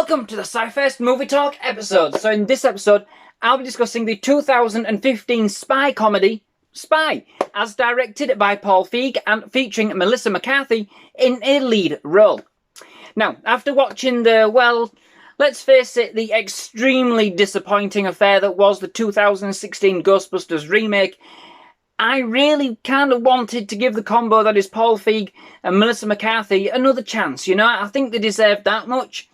welcome to the SciFirst MovieTalk episode. So in this episode, I'll be discussing the 2015 spy comedy, Spy, as directed by Paul Feig and featuring Melissa McCarthy in a lead role. Now, after watching the, well, let's face it, the extremely disappointing affair that was the 2016 Ghostbusters remake, I really kind of wanted to give the combo that is Paul Feig and Melissa McCarthy another chance. You know, I think they deserved that much.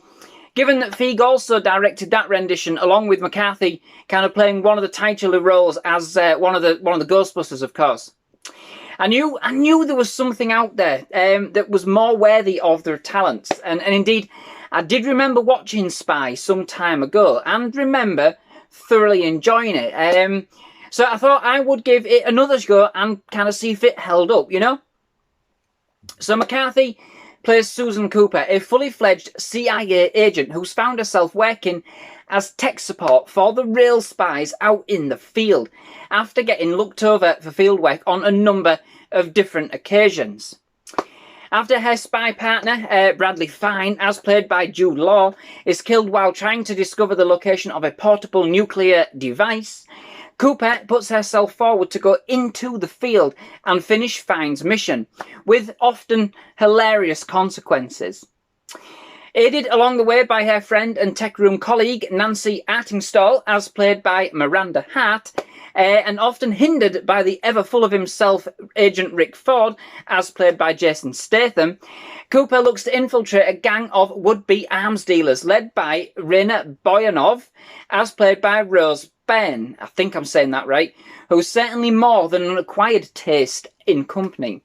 Given that Feig also directed that rendition, along with McCarthy kind of playing one of the titular roles as one of the Ghostbusters, of course. I knew there was something out there that was more worthy of their talents. And indeed, I did remember watching Spy some time ago and remember thoroughly enjoying it. So I thought I would give it another go and kind of see if it held up, you know? So McCarthy plays Susan Cooper, a fully-fledged CIA agent who's found herself working as tech support for the real spies out in the field, after getting looked over for fieldwork on a number of different occasions. After her spy partner, Bradley Fine, as played by Jude Law, is killed while trying to discover the location of a portable nuclear device, Cooper puts herself forward to go into the field and finish Fine's mission, with often hilarious consequences. Aided along the way by her friend and tech room colleague Nancy Artingstall, as played by Miranda Hart, and often hindered by the ever full of himself Agent Rick Ford, as played by Jason Statham, Cooper looks to infiltrate a gang of would-be arms dealers led by Raina Boyanov, as played by Rose Byrne, I think I'm saying that right, who's certainly more than an acquired taste in company.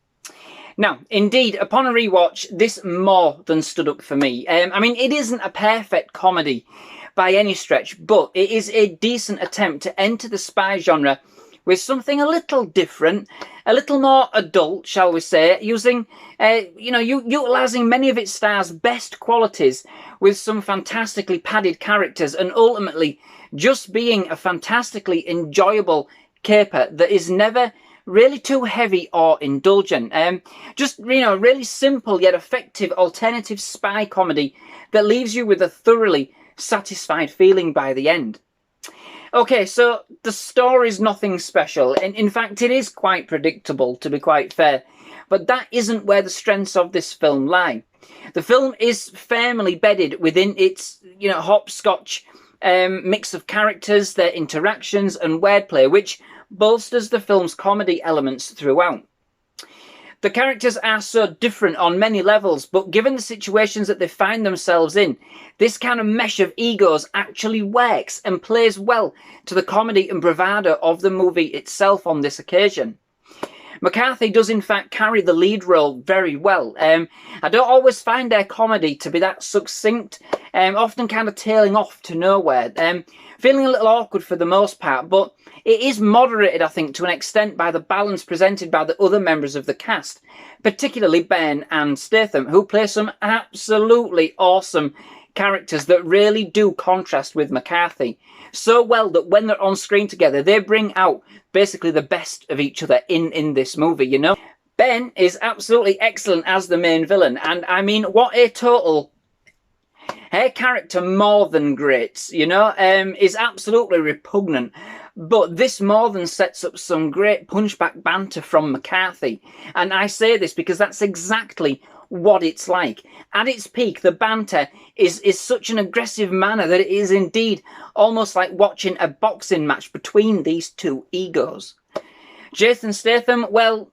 Now, indeed, upon a rewatch, this more than stood up for me. I mean, it isn't a perfect comedy by any stretch, but it is a decent attempt to enter the spy genre with something a little different, a little more adult, shall we say, using, utilising many of its stars' best qualities with some fantastically padded characters and ultimately just being a fantastically enjoyable caper that is never really too heavy or indulgent. Really simple yet effective alternative spy comedy that leaves you with a thoroughly satisfied feeling by the end. Okay, so the story's nothing special, and in fact it is quite predictable, to be quite fair, but that isn't where the strengths of this film lie. The film is firmly bedded within its, hopscotch mix of characters, their interactions and wordplay, which bolsters the film's comedy elements throughout. The characters are so different on many levels, but given the situations that they find themselves in, this kind of mesh of egos actually works and plays well to the comedy and bravado of the movie itself on this occasion. McCarthy does in fact carry the lead role very well. I don't always find their comedy to be that succinct, often kind of tailing off to nowhere, feeling a little awkward for the most part, but it is moderated, I think, to an extent by the balance presented by the other members of the cast, particularly Byrne and Statham, who play some absolutely awesome characters that really do contrast with McCarthy so well that when they're on screen together, they bring out basically the best of each other in this movie, you know. Byrne is absolutely excellent as the main villain, and I mean, what a total... Her character more than great, is absolutely repugnant. But this more than sets up some great punchback banter from McCarthy. And I say this because that's exactly what it's like. At its peak, the banter is such an aggressive manner that it is indeed almost like watching a boxing match between these two egos. Jason Statham, well,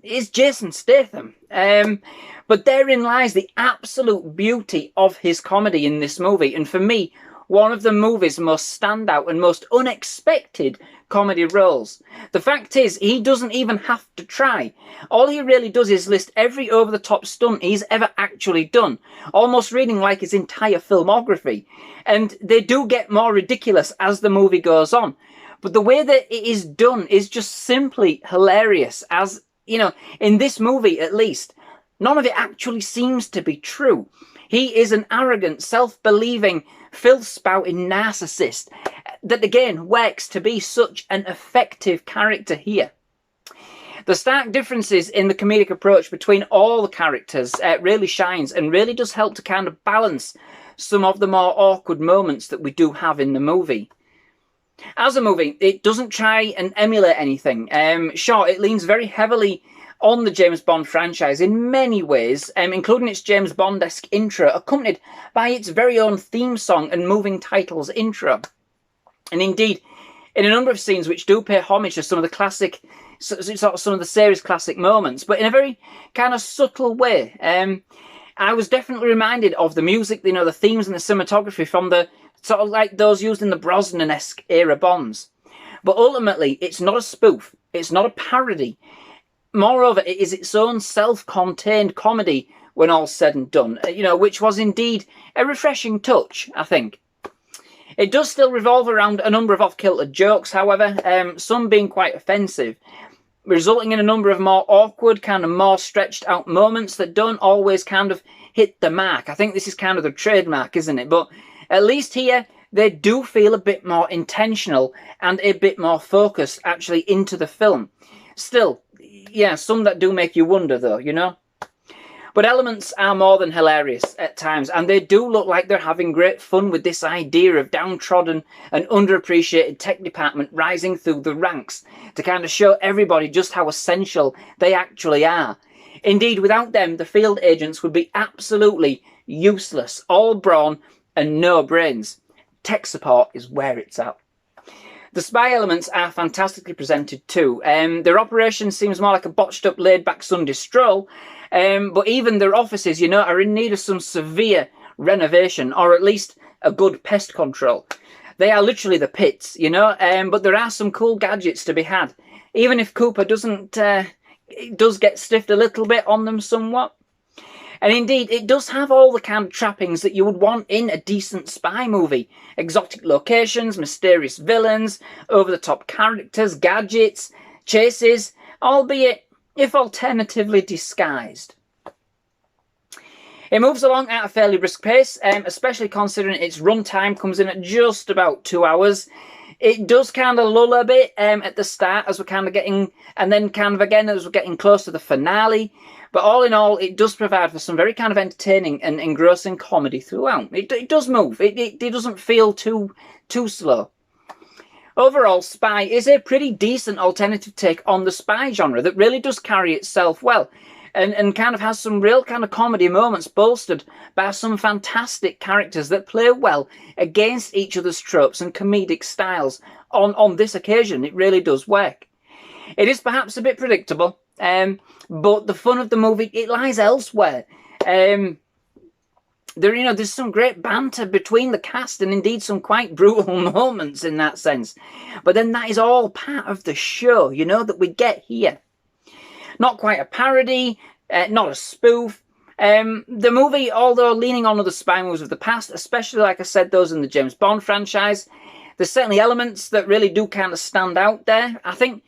is Jason Statham. But therein lies the absolute beauty of his comedy in this movie. And for me, one of the movie's most standout and most unexpected comedy roles. The fact is, he doesn't even have to try. All he really does is list every over-the-top stunt he's ever actually done, almost reading like his entire filmography. And they do get more ridiculous as the movie goes on. But the way that it is done is just simply hilarious, as, in this movie at least. None of it actually seems to be true. He is an arrogant, self-believing, filth-spouting narcissist that again works to be such an effective character here. The stark differences in the comedic approach between all the characters really shines and really does help to kind of balance some of the more awkward moments that we do have in the movie. As a movie, it doesn't try and emulate anything. Sure, it leans very heavily on the James Bond franchise in many ways, including its James Bond-esque intro, accompanied by its very own theme song and moving titles intro. And indeed, in a number of scenes which do pay homage to some of the classic, some of the series' classic moments, but in a very kind of subtle way. I was definitely reminded of the music, the themes and the cinematography from the sort of like those used in the Brosnan-esque era Bonds. But ultimately, it's not a spoof. It's not a parody. Moreover, it is its own self-contained comedy when all's said and done, which was indeed a refreshing touch, I think. It does still revolve around a number of off-kilter jokes, however, some being quite offensive, resulting in a number of more awkward, kind of more stretched out moments that don't always kind of hit the mark. I think this is kind of the trademark, isn't it? But at least here, they do feel a bit more intentional and a bit more focused actually into the film. Still, yeah, some that do make you wonder though, But elements are more than hilarious at times, and they do look like they're having great fun with this idea of downtrodden and underappreciated tech department rising through the ranks to kind of show everybody just how essential they actually are. Indeed, without them, the field agents would be absolutely useless, all brawn and no brains. Tech support is where it's at. The spy elements are fantastically presented too. Their operation seems more like a botched up laid back Sunday stroll, but even their offices, are in need of some severe renovation, or at least a good pest control. They are literally the pits, but there are some cool gadgets to be had. Even if Cooper does get stiffed a little bit on them somewhat. And indeed, it does have all the kind of trappings that you would want in a decent spy movie. Exotic locations, mysterious villains, over-the-top characters, gadgets, chases, albeit if alternatively disguised. It moves along at a fairly brisk pace, especially considering its runtime comes in at just about 2 hours. It does kind of lull a bit at the start as we're kind of getting, and then kind of again as we're getting close to the finale. But all in all, it does provide for some very kind of entertaining and engrossing comedy throughout. It does move. It doesn't feel too slow. Overall, Spy is a pretty decent alternative take on the spy genre that really does carry itself well. And kind of has some real kind of comedy moments bolstered by some fantastic characters that play well against each other's tropes and comedic styles. On this occasion, it really does work. It is perhaps a bit predictable, but the fun of the movie, it lies elsewhere. There's some great banter between the cast and indeed some quite brutal moments in that sense. But then that is all part of the show, that we get here. Not quite a parody, not a spoof. The movie, although leaning on other spy movies of the past, especially, like I said, those in the James Bond franchise, there's certainly elements that really do kind of stand out there. I think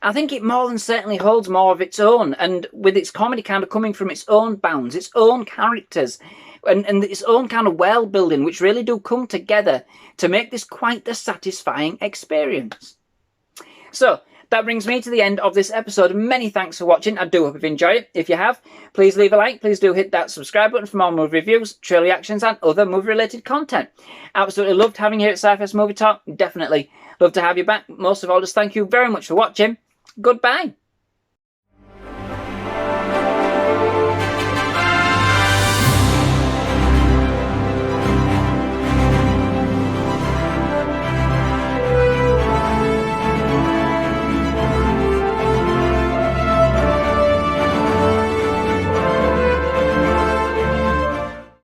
it more than certainly holds more of its own, and with its comedy kind of coming from its own bounds, its own characters, and its own kind of world building, which really do come together to make this quite the satisfying experience. So, that brings me to the end of this episode. Many thanks for watching. I do hope you've enjoyed it. If you have, please leave a like. Please do hit that subscribe button for more movie reviews, trailer reactions, and other movie-related content. Absolutely loved having you here at SciFirst MovieTalk. Definitely love to have you back. Most of all, just thank you very much for watching. Goodbye.